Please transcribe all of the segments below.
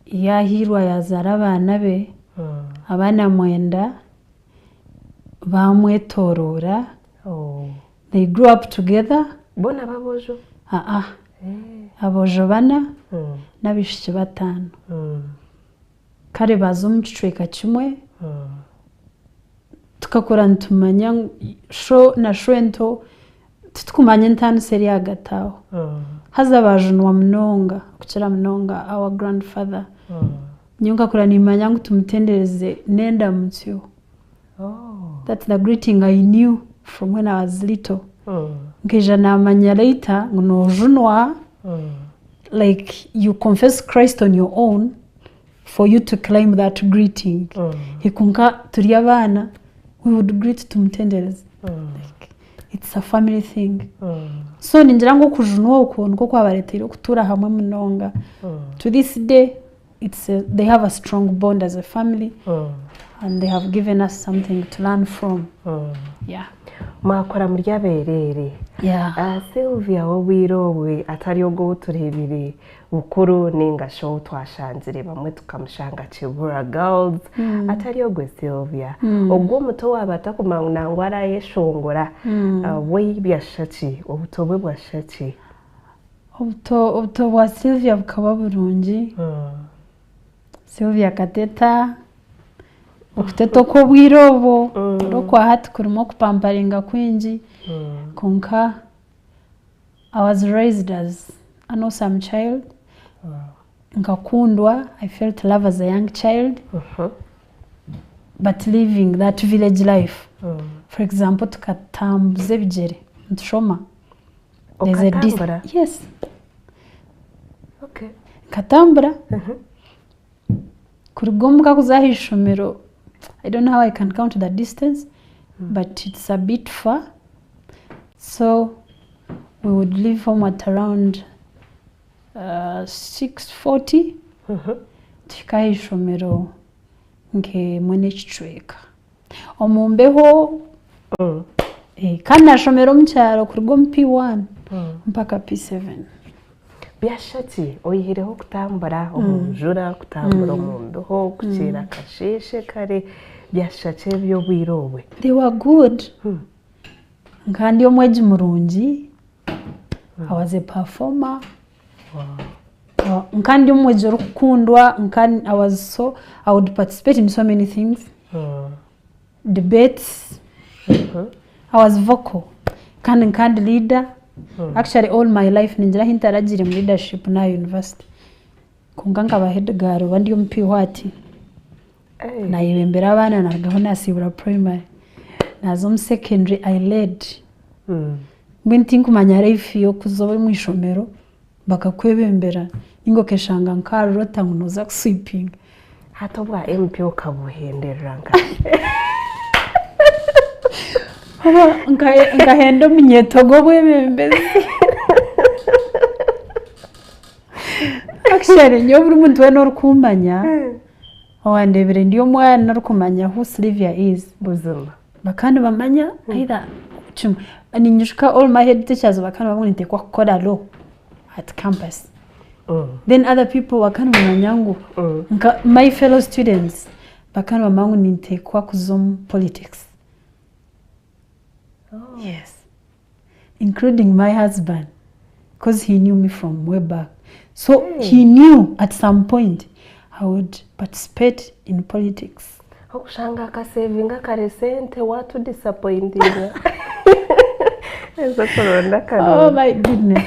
yahirwa yazara abana be abana 9 bamwetorora. They grew up together. Bona babojo? Abojo 4 n'abishiki 5. Kare baza mu gicweka kimwe tukakora ntumanya sho na shwento tutukumanya ntano seri agataho haza bajunwa mnonga kuchira mnonga our grandfather nyunga kura nimanya ngo tumutendereze nenda mutyo. That's the greeting I knew from when I was little. Ngeja namanya later ngo junwa like you confess Christ on your own for you to claim that greeting. Hikunka turi abana we would greet tumutendereze. Like it's a family thing. So ningira ngo kujunwa ukuntu ko kwabaretero kutura hamwe munonga. To this day they have a strong bond as a family. And they have given us something to learn from. Yeah. Makora muri yaberere. Yeah. Sylvia wowirowe atari ogo turebire ukuru ninga show twashanzire bamwe tukamushanga Chibura Girls atari ogwe Sylvia. Ogwo muto wabata kumanga ngwara yeshongora. We byashaki obutobwe bwashaki. Obuto bwa Sylvia bukaba burungi. Sylvia kateta okuteto ko bwirobo rokwa hati kurimo kupamparinga kwinji konka. I was raised as an awesome child. Nkakundwa. I felt love as a young child. But living that village life. For example, tukatambuze bijere ntushoma. There's a distance. Yes. Okay. Katambura. Kurugomba kuzahishomero. I don't know how I can count the distance, but it's a bit far. So we would leave home at around 6:40. Tukahishomero nke mwene chicweka. Omumbeho kana shomero mcharo kurugomba P1 mpaka P7. Byashati oyihireho kutambara omujura kutambara omumbeho kuchira kasheshe kare byashate byo bwirowe. They were good. Nkandi omweji murungi. I was a performer. Nkandi omweji rukundwa nkandi I would participate in so many things. Debates. I was vocal. Nkandi leader. Actually all my life ninjira hintaragire mu leadership na university. Kunganga ba head girl bandi yo mpi wati. Na yibembera abana naragaho nasibura primary. Nazo mu secondary I led. Mbinti nkumanya life yo kuzoba mu ishomero bakakwebembera ingo keshanga nkarota ngunoza sweeping. Hatobwa MP okabuhenderanga. Nkahendo minyetogo bwebembezi. Actually nyo buri muntu we norukumanya. Wandebere ndiyo mwana norukumanya who Sylivia is buzuma. Bakandi bamanya either ninyushika all my head teachers bakandi bamwite kwa koda law at campus. Then other people bakandi bamanya ngo my fellow students bakandi bamangu nite kwa kuzom politics. Yes. Including my husband, because he knew me from way back. So he knew at some point I would participate in politics. Okushanga ka savinga ka resente watu disappointing. Oh my goodness.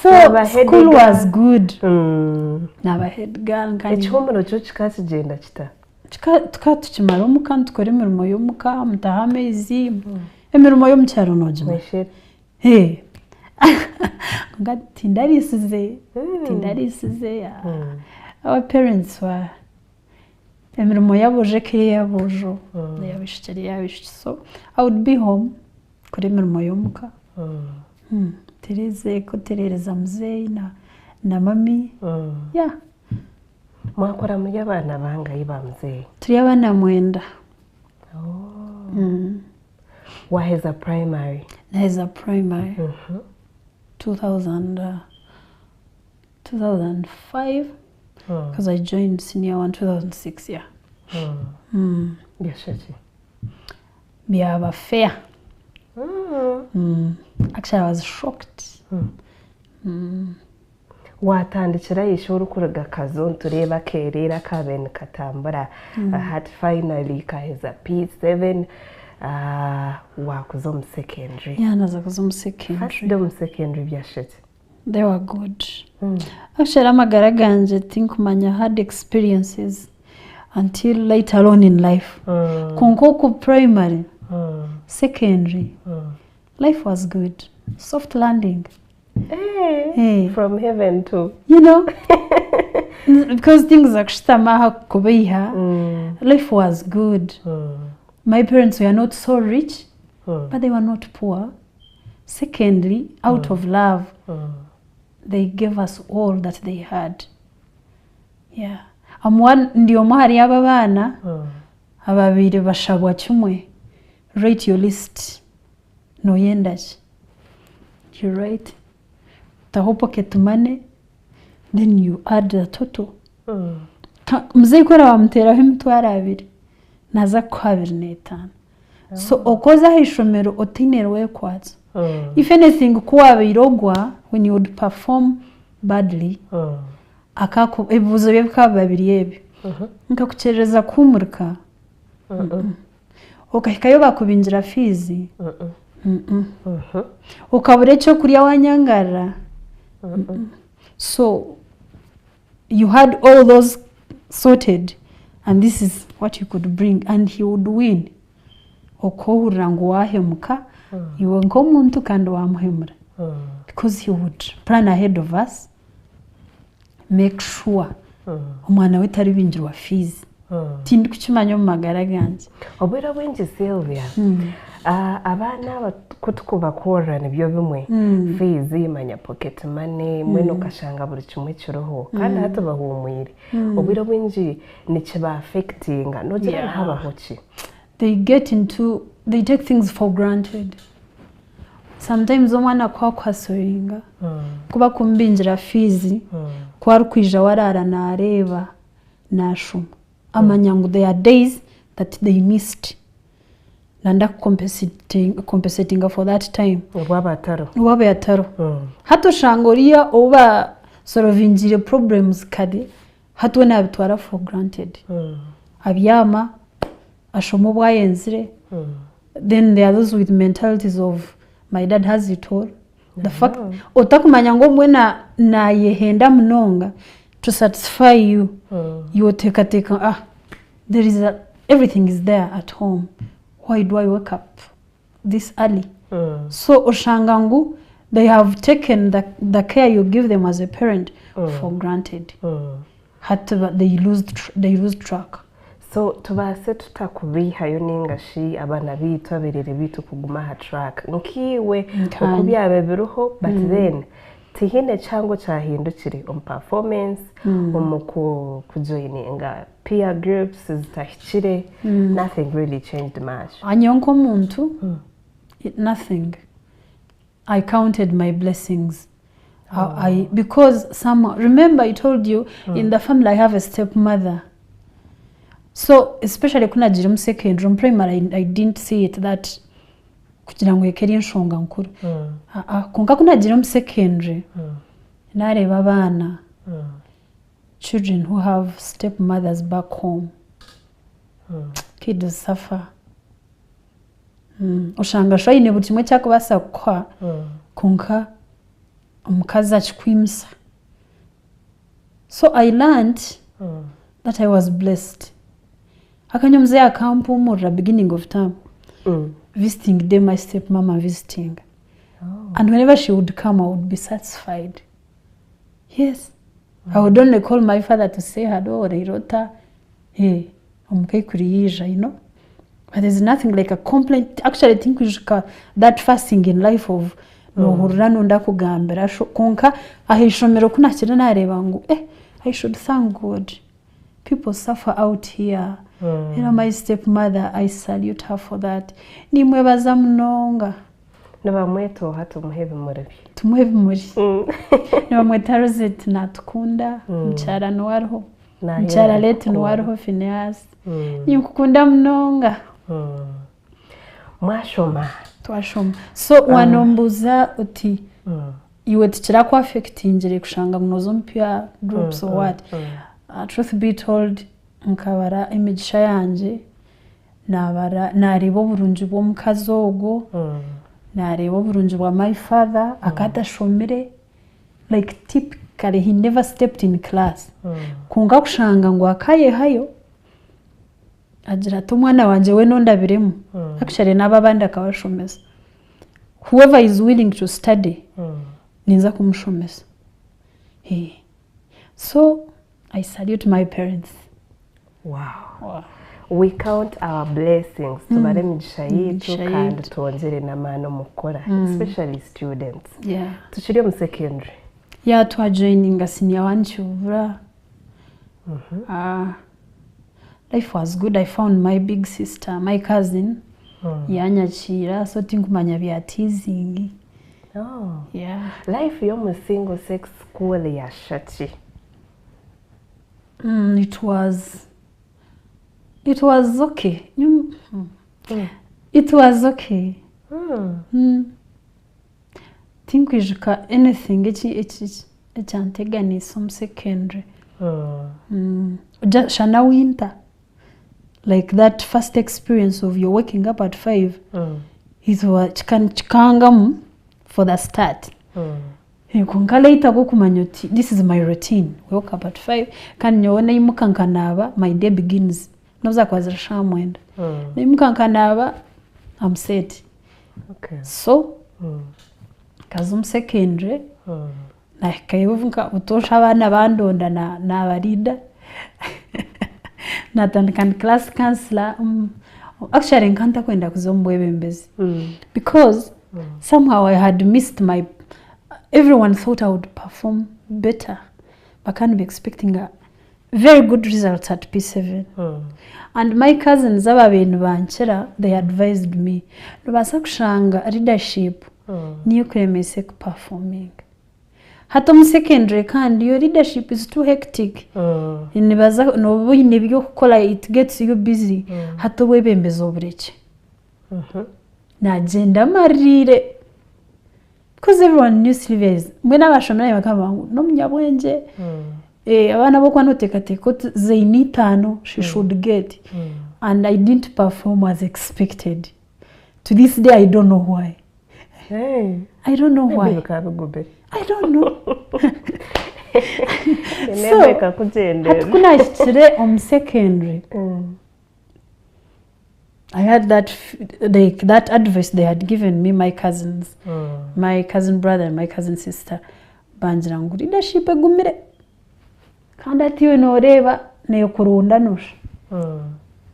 So school was good. Naba head girl nkani. Echomero cyo chikasi genda kita. Tukimara omuka tukore imirimo y'omuka mutahamezi. Emirimo yo mcyaro nojima. Ngati ndarisize. Our parents were emirimo yaboje kiri yabojo. Yabishikiri. So I would be home kuri emirimo y'omuka. Tereze ko terereza mzee na mami. Yeah. Mwakora muri abana bangayi ba mzee. Turi abana 9. Waheza primary. Naheza primary. 2005. because I joined senior 1 2006 yeah. Byashaki byaba fair. Actually I was shocked. watandikira ishuri kuruga kazo tureba kerera kabene katambara had finally kaheza P7 wakuzo mu secondary yeah naza kuzo mu secondary first secondary byashaki they were good. Actually amagara ganje think manya had experiences until later on in life. Konko primary secondary life was good, soft landing. Hey. From heaven too, you know. Because things akshitamaha kubiha life was good. My parents were not so rich but they were not poor. Secondly, out of love they gave us all that they had. Yeah. Ndio mahari aba bana ababiri bashabwa kimwe. Rate your list no yendaje. You write the whole pocket money, then you add the total. Mzee kora bamutera himtwara abiri naza ku 25. So okoza hishomero otinero we kwatso. If anything kuwa birogwa when you would perform badly akako ebuzo byebka babiri yebi nkakucereza kumurika okahikayo bakubinjira fizi ukabure cyo kuriya wanyangara. So you had all those sorted and this is what you could bring and he would win. Okohura ngo wahemuka iwe nkomuntu kandi wamuhemura because he would plan ahead of us, make sure umwana we tari binjirwa fees. Tindi kukimanyo mu magara ganje obera bwenje Sylvia. Abana kutukuba kora nibyo bimwe fees manya pocket money mweno kashanga buri kimwe kiroho kandi hata bahumwire obera bwenje ni kiba affecting no gira haba hoki. They take things for granted. Sometimes omwana kwakwasoringa kuba kumbinjira fees kwarkwija warara nareba nashuma amanyangu. There are days that they missed nanda compensating for that time waba yataro hato shangoria oba solvinjire problems kade hato na bitwara for granted abyama ashomo bwayenzire. Then there are those with mentalities of my dad has it all. The fact otakumanya ngo mwena na yehenda mnonga to satisfy you you take there is everything is there at home. Why do I wake up this early? So oshangangu they have taken the care you give them as a parent for granted. They lose track. So tubase tutakubihayo ningashi abana bitu aberere bitu kuguma ha track nkiwe okubyabe biruho but then tihine chango cyahindukire performance kujoininga peer groups zitahikire. Nothing really changed much. Anyonko muntu nothing. I counted my blessings. Because remember I told you in the family I have a stepmother. So especially kuna jiri mu secondary mu primary I didn't see it that kugira ngo yekeri nshonga nkuru. Konka kuna jiri mu secondary nareba abana children who have stepmothers back home. Kids suffer. Oshanga shayine buri kimwe cyakubasa kwa konka omukazi achikwimsa. So I learned that I was blessed. Akanyomze akampumura beginning of term visiting them, my stepmama visiting. And whenever she would come I would be satisfied. Yes. I would only call my father to say hello or irota omukai kuriyija, you know. But there's nothing like a complaint. Actually I think we should that fasting in life of no hurano ndakugambira konka ahishomero kunakira nareba ngo I should thank God. People suffer out here. You know, my stepmother, I salute her for that. Nimwebaza mnonga. nabamweto hatumuhebe murabi tumuhebe muri nabamweta Rosette natukunda mchara nwariho mchara leti nwariho Phineas nyukukunda mnonga mwashoma twashoma so wanombuza uti iwe tichira ku affectingire kushanga munozo mpya groups or what truth be told nkabara imigisha yanje nabara narebo burunji bwo mukazogo narebo burunji bwa my father akadashomere like typically he never stepped in class kunga kushanga ngo akaye hayo agira to mwana wanje we nondabiremo actually nababandi akabashomeza whoever is willing to study ninza kumushomeza so I salute my parents. Wow. We count our blessings tubare migisha yitu kandi tuonzere namano mukora especially students. Yeah. Tushiriye mu secondary. Yeah, twa joining senior one chuvra. Life was good. I found my big sister, my cousin. Yanyachira so tinkumanya bya teasing. Oh. Yeah. Life yo mu single sex school ya shati. It was okay. It was okay. Think we should anything it's antegani some secondary. Just shana winter. Like that first experience of you waking up at 5. It was chikangam for the start. Kunkalaita go kumanyoti this is my routine. We woke up at 5 kan nyone imukankanaba my day begins. Noza kwazira shamwenda. Imukankanaba I'm set. Okay. So kazum secondary na kayuvunka utosha abana bandonda na barida natandikana class counselor actually nkanta kwenda kuzombwebembezi because somehow I had missed my everyone thought I would perform better. I can't be expecting a very good results at P7. And my cousins ababenu banchera they advised me Nabasa kushanga leadership niyo kuremese ku performing. Hato mu secondary kandi your leadership is too hectic. Nibaza no buyine byo kukola it gets you busy. Hato webembeza obureke. Na agenda marire because everyone knew Sylivia is when abashomera bakabangu no munyabwenge abana bo kwano tekateko zeinitano she should get and I didn't perform as expected. To this day I don't know why. I don't know why. I don't know. So kuna chire on secondary. I had that advice they had given me, my cousins, my cousin brother and my cousin sister. Banjirangu leadership egumire. Kanda tiwe noreba ne kurunda nusha.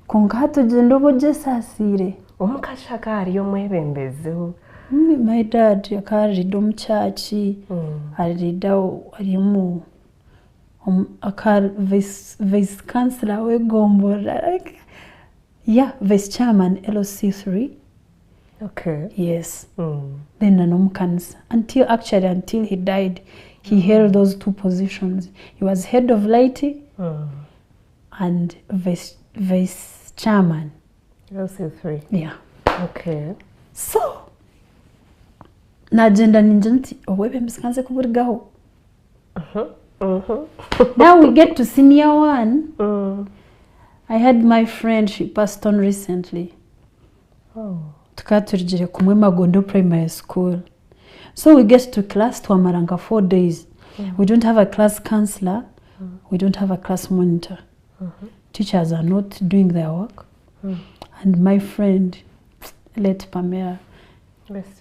Konka hatugenda oboje sasire. Omukashaka ari yo mwebembezeho. My dad yakarida omuchachi arida arimu akar vice chancellor we gombora like yeah, vice chairman LOC3. Okay. Yes. Then nanomkansa until he died he held those two positions. He was head of lighting and vice chairman LOC3. Yeah. Okay. So najenda ninjanti owebe msikanze kuburgaho. Now we get to senior one. I had my friend, she passed on recently. Tukaturjire kumwe Magondo Primary School. So we get to class twamaranga 4 days. We don't have a class counselor. We don't have a class monitor. Teachers are not doing their work. And my friend, late Pamela,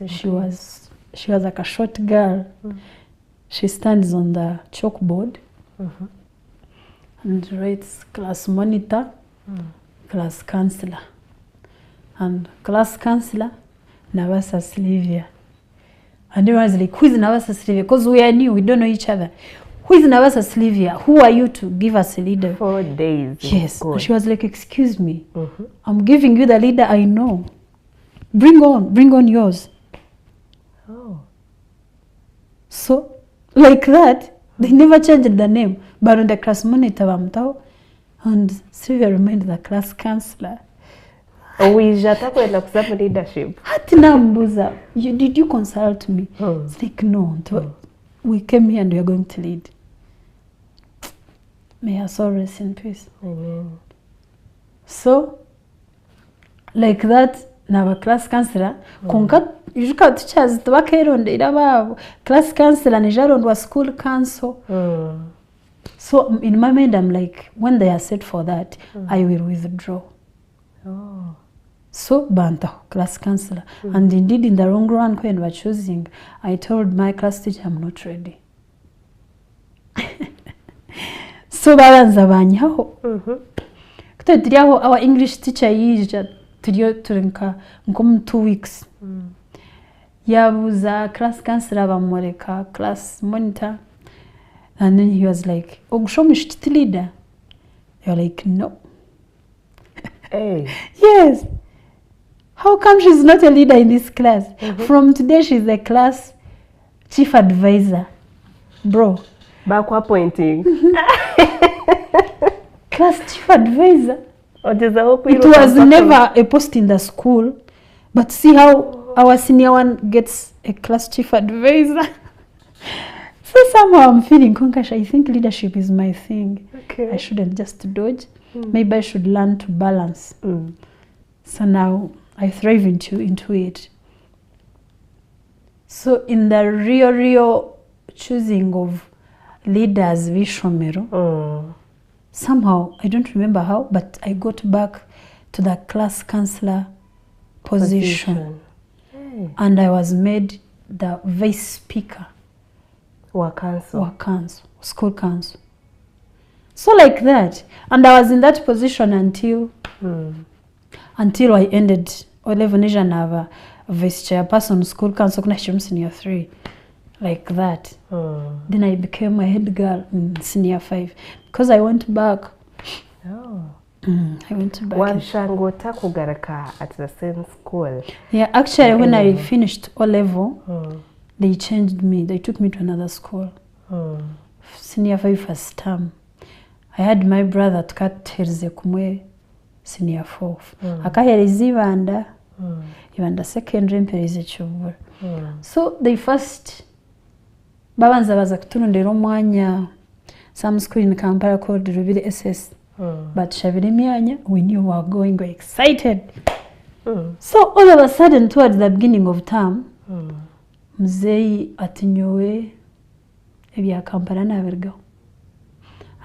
she was like a short girl. She stands on the chalkboard and writes class monitor, class counselor. And class counselor, Nabasa Sylivia. And everyone's like, who is Nabasa Sylivia? Because we are new, we don't know each other. Who is Nabasa Sylivia? Who are you to give us a leader? 4 days. Yes. She was like, excuse me, I'm giving you the leader I know. Bring on yours. Oh. So like that, they never changed the name, but on the class monitor bamutaho, and Sylvia remained the class counselor. Owija takwenda kusaba leadership. Hati nambuza, did you consult me? It's like, no, we came here and we are going to lead. May her soul rest in peace. Amen. So, like that, naba class counselor, konka yuka teachers tubakirondera babo. Class counselor nijarondwa school council. So in my mind I'm like, when they are set for that, I will withdraw. Oh. So banta class counselor. And indeed in the long run when we were choosing, I told my class teacher I'm not ready. So baranza banyaho. Kutadiriaho our English teacher yija tudio turinka nkom 2 weeks. Yabuza class counselor bamureka class monitor. And then he was like, Ogushomish leader. You're like, no. Hey. Yes. How come she's not a leader in this class? From today she's the class chief advisor. Bro. Back pointing. Class chief advisor. It was never a post in the school. But see how our senior one gets a class chief advisor. So somehow I'm feeling, Konkash, I think leadership is my thing. Okay. I shouldn't just dodge. Maybe I should learn to balance. So now I thrive into it. So in the real choosing of leaders, Vishomero, somehow, I don't remember how, but I got back to the class counselor position. Hey. And I was made the vice speaker. School council. So like that. And I was in that position until I ended O-level Nijanava vice chairperson school council senior 3. Like that. Then I became a head girl in senior 5. Because I went back. Oh. I went back. Wanshangota kugaraka at the same school. Yeah, actually when I finished O-level, they changed me. They took me to another school. Senior 5 first term. I had my brother tukaterze kumwe senior 4. Akahereza ibanda secondary mpereze cyubura. So they first babanza baza kuturondera umwanya some school in Kampala called Rubiri SS. But shabiri myanya we knew we were going, we were excited. So all of a sudden towards the beginning of term, mzei atinyowe ebya Kampala nabergaho.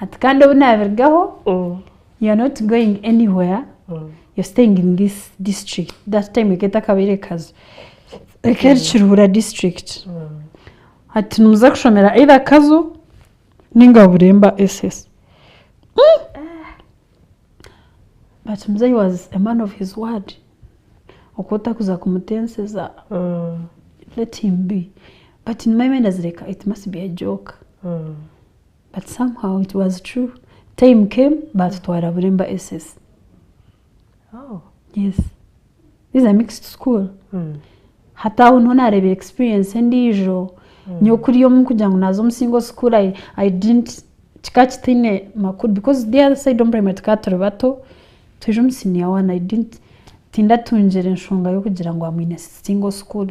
At kandi nabergaho, you are not going anywhere. You're staying in this district. That time we get a kabirekazo. Ekirchirura district. Ati numuza kushomera either kazo ninga buremba SS. But mzee was a man of his word. Okota kuza kumutenseza. Let him be. But in my mind as like it must be a joke. But somehow it was true. Time came, but twara buremba SS. Oh. Yes. This is a mixed school. Hata unona rebe experience ndijo. Nyokuri yo mkuja nazo single school I didn't catch thine makuru because the other side on primary katoro bato tujum senior one I didn't tinda tunjere nshonga yo kugira ngo amine single school.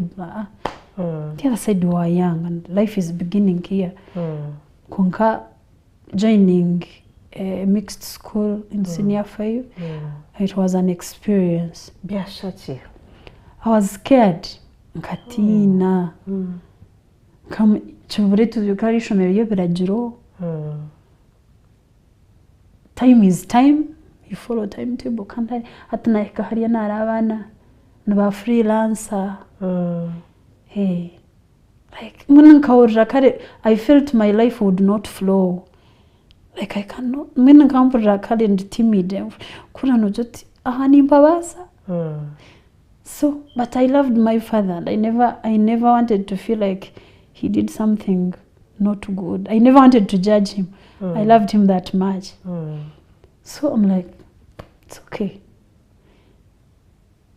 The other side were young and life is beginning here. Konka joining a mixed school in senior 5, it was an experience. Biashachi. I was scared. Katina. Come chuburetu yukari shomeriyo birajiro. Time is time. You follow timetable. Can't I? Atna ikahariya narabana. Naba freelancer. Hey. Like I felt my life would not flow. Like I cannot. And timid. So, but I loved my father. And I never wanted to feel like he did something not good. I never wanted to judge him. I loved him that much. So I'm like, it's okay.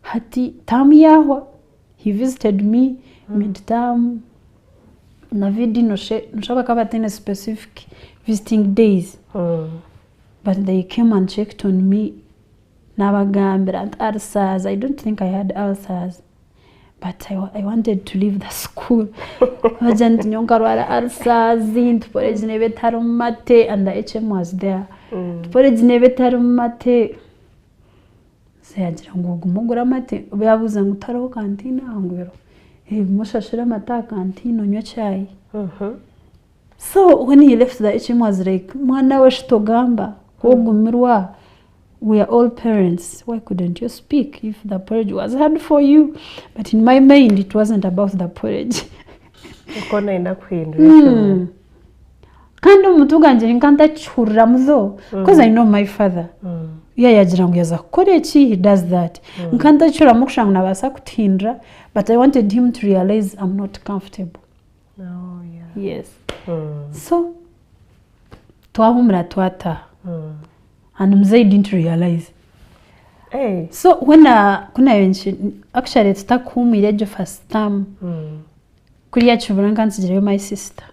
Hati tamiyawa. he visited me mid-term na vidi noshaka kaba tena specific visiting days but they came and checked on me nabagambira and ulcers. I don't think I had ulcers but I wanted to leave the school. Vajant nyonkarwara ulcers ntupore jine betarumate and the HM was there. Tupore jine betarumate seyagira ngo gumugura mate babuza ngutaro kantina angwero mushashira mata kantina nywa chai. So when he left the HM was like mwana we shitogamba kogumirwa. We are all parents. Why couldn't you speak if the porridge was hard for you? But in my mind, it wasn't about the porridge. Kando mutuganje nkanta chura mzo because I know my father. Yagira ngo yaza korechi, he does that. Nkanta chura mukushanga nabasa kutindra, but I wanted him to realize I'm not comfortable. Oh yeah. Yes. So twahumra twata. And Mzee didn't realize. Hey. So when actually it's stuck home the first time. Kuria chubran consider my sister.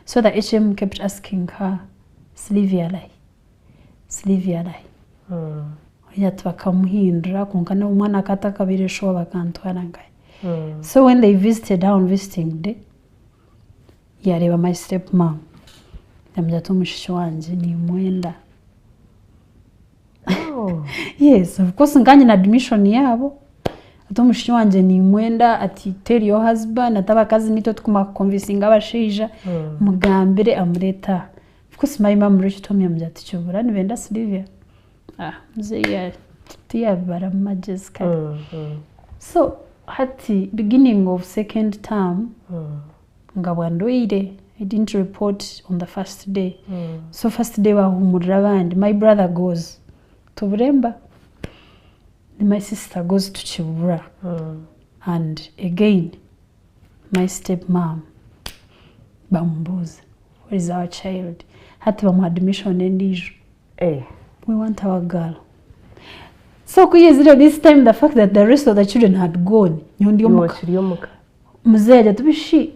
So the HM kept asking her, Sylivia lai. Yet wakamuhindra kunkana umwana kata kabire show bakantwana ngai. So when they visited down visiting day, yareba my stepmom. Yamjatu mushishi wanje ni mwenda. Oh. Yes, of course nganye na admission yabo. Atomushiki wanje ni mwenda ati tell your husband ataba kazi nito tukuma convincing abashija mugambire amureta. Of course my mom reached to me amjati chubura nibenda Sylivia. Mzee tia bara majeska. So hati beginning of second term ngabwandoire. I didn't report on the first day. So first day wa humurira and my brother goes to Buremba. My sister goes to Chibura. And again, my stepmom, Bamboos, where is our child? Had to have admission and hey. We want our girl. So this time the fact that the rest of the children had gone. Mzee tubishi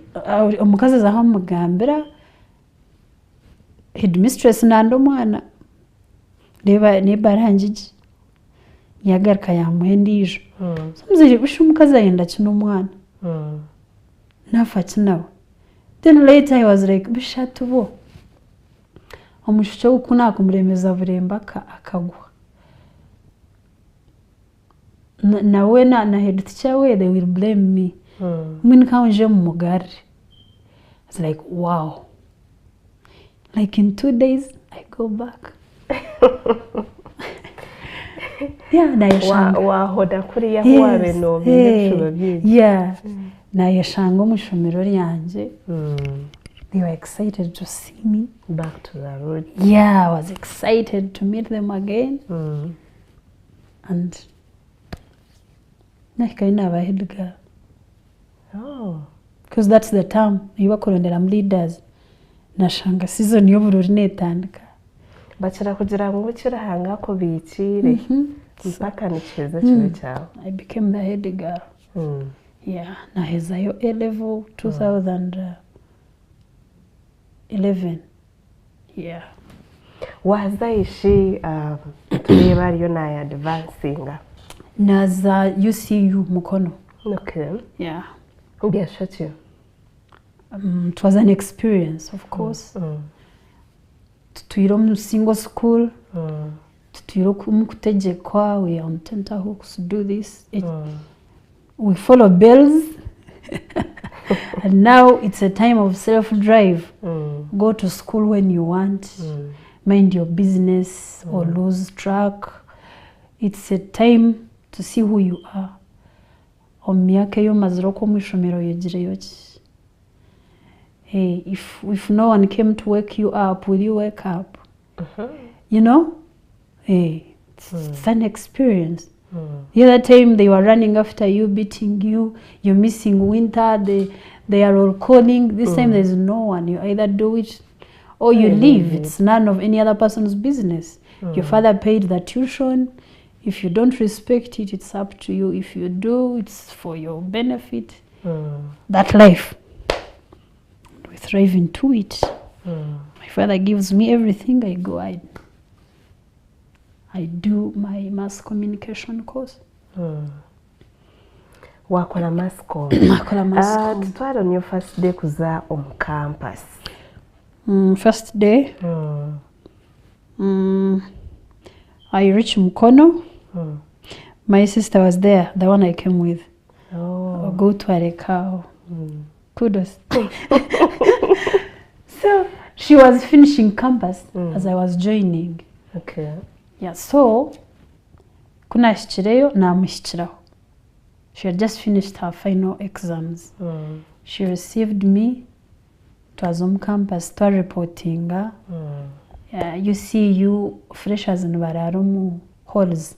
omukazi za hamugambira headmistress nando mwana neba ranjiji yagarka yamuhendijo muziri bushumukaza yenda kino mwana nafa kinawe. Then later I was like bishatubo omushicho ukuna kumuremeza buremba akagwa nawe na head teacher we they will blame me. When kaunje mugari I was like wow, like in 2 days I go back. Yeah, na yashanga wahoda kuri yaho wabeno bishobye. Yeah, na yashanga umushomero ryanje. They were excited to see me back to the road. Yeah, I was excited to meet them again. And nakaina abahilga. Oh, because that's the term you were kurondera leaders. Nashanga season y'obururi netandika. Bachira kugira ngo kirahanga ko bikire mpaka nicheza cyo cyawe. I became the head girl. Yeah, na hezayo A level 2011. Yeah. Wazaishi tureba ariyo na advancing. Naza UCU Mukono. Okay. Yeah. Ngiashati. It was an experience, of course. Tuiro mu single school. Tuiro kumukutegekwa, we are on tenterhooks to do this. We follow bells. And now it's a time of self-drive. Go to school when you want. Mind your business or lose track. It's a time to see who you are. Omyake yo maziroko mwishomero yegireyo ki. Hey, if no one came to wake you up, will you wake up? You know? Hey, it's an experience. The other time they were running after you, beating you, you're missing winter, they are all calling. This time there's no one. You either do it or you leave. It's none of any other person's business. Your father paid the tuition, If you don't respect it, it's up to you. If you do, it's for your benefit. That life, we thrive into it. My father gives me everything. I go, I do my mass communication course. Wakola mass comm. Wakola mass comm. Tutwala on your first day kuza on campus. First day, I reached Mukono. My sister was there, the one I came with. Go to Arekao. Kudos. So she was finishing campus as I was joining. Okay. Yeah, so kuna shichireyo na mushikiraho. She had just finished her final exams. She received me. It was on campus to reporting. You see, you freshers in Bararumu halls.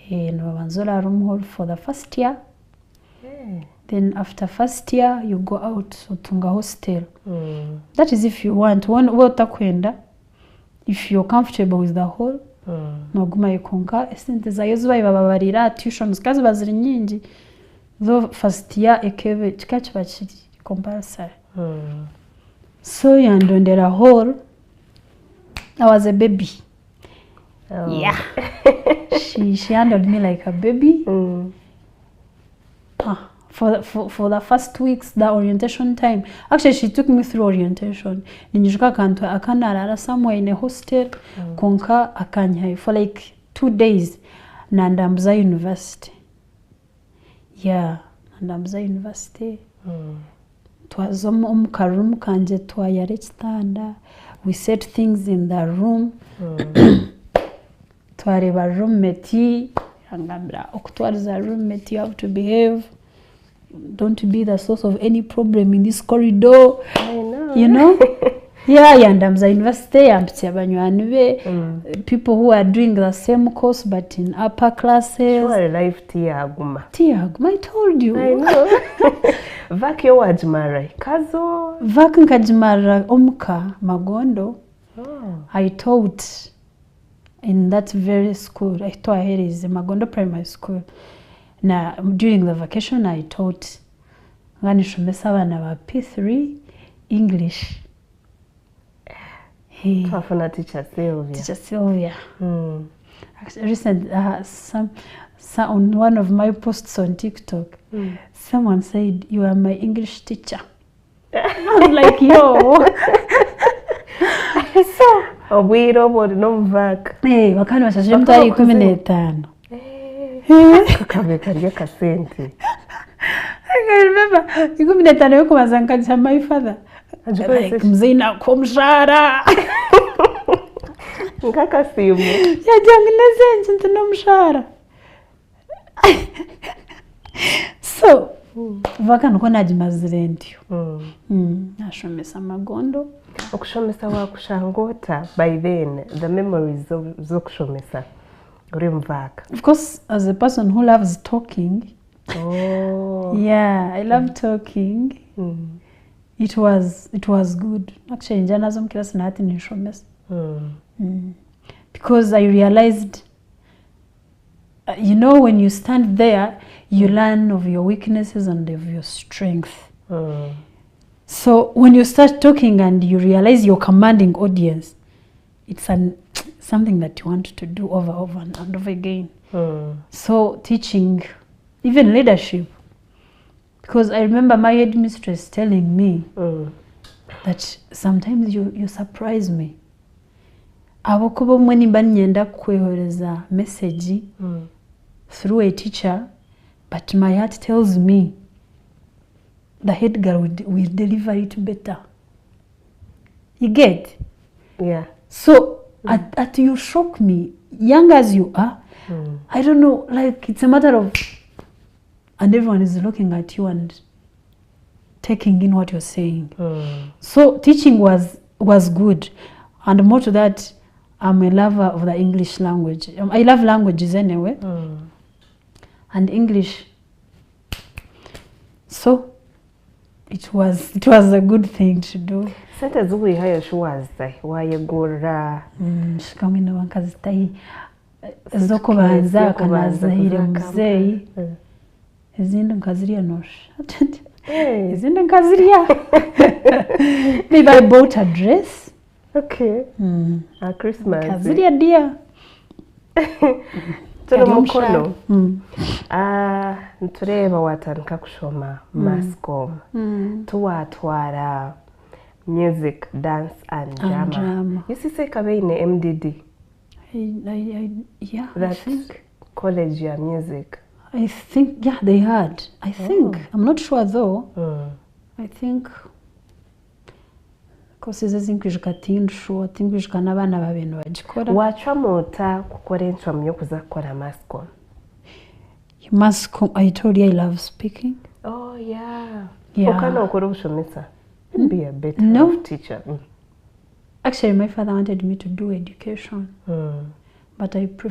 In Wanzola room hall for the first year. Then after first year, you go out to Tunga hostel. That is if you want. If you're comfortable with the hall, noguma yikunga esente zayo zibaye bababarira tuitions kazi baziri nyingi. Though first year ekebe kikachi bachiri compulsory. So yandondera hall. I was a baby. Yeah. She handled me like a baby. For the first weeks, the orientation time. Actually, she took me through orientation. Ninjuka kanto akanarara somewhere in a hostel. Konka akanyai for like 2 days. Nandamza University. Yeah, Nandamza University. Twazom karum kanje twayare chitanda. We set things in the room. Twareba roommate. Angambra okutwariza roommate, you have to behave. Don't be the source of any problem in this corridor. I know. You know? Yeah, yandamza university, people who are doing the same course but in upper classes. Sure, life tiaguma. I told you. I know. Vak yo wajimara. Kazo. Vak nkajimara omka Magondo. I taught in that very school. I taught here is Magondo Primary School. Now, during the vacation, I taught P3 English. Twafuna teacher Sylvia. Teacher Sylvia. Actually, recently, on one of my posts on TikTok, someone said, "You are my English teacher." I was like, "Yo." So, obwiro bodi no mvaka. Bakani bashashije mutayi 15. Kakabeka kasente. I remember, 15 yo kubaza nkaja my father. Like mzina kumshara. Nkaka simu. Yajangineze ntuno mshara. So, vaka nuko najimazire ntyo. Nashomesa Magondo. Okushomesa wakushangota by then the memories of zokushomesa. Of course, as a person who loves talking. Yeah, I love talking. It was good. Actually, njanazo mkilasi na hati nishomesa. Because I realized, you know, when you stand there, you learn of your weaknesses and of your strength. So when you start talking and you realize you're commanding audience, it's something that you want to do over and over again. So teaching, even leadership, because I remember my headmistress telling me that sometimes you surprise me. Abokubo mweni banyenda kwehoreza message through a teacher, but my heart tells me the head girl will deliver it better. You get? Yeah. So at you shock me, young as you are. I don't know, like it's a matter of, and everyone is looking at you and taking in what you're saying. So teaching was good, and more to that, I'm a lover of the English language. I love languages anyway, and English. So it was a good thing to do. Sente zuli hayo shuwaza wayegora. Shikamino wankazitai. zo kubanza akanazahira muzeyi izindi nkaziriya nosha izindi nkaziriya. Maybe I bought a dress. Okay. A Christmas. Nkaziriya dia. Turi mukono. Ntureba watandika kushoma mascom. Tuwatwara music, dance and drama. You see kabeine MDD. Yeah, that I think. College ya music. I think, yeah, they had. I think. I'm not sure though. I think. Because zinkwijika tinsho, tinkwijika n'abana babintu bagikora. Wacha mota kukora intro yo kuzakora mascom. Mascom, I told you I love speaking. Oh yeah. Yeah. Ukana ukora ubushomesa. Be a better teacher. Actually, my father wanted me to do education. But I prefer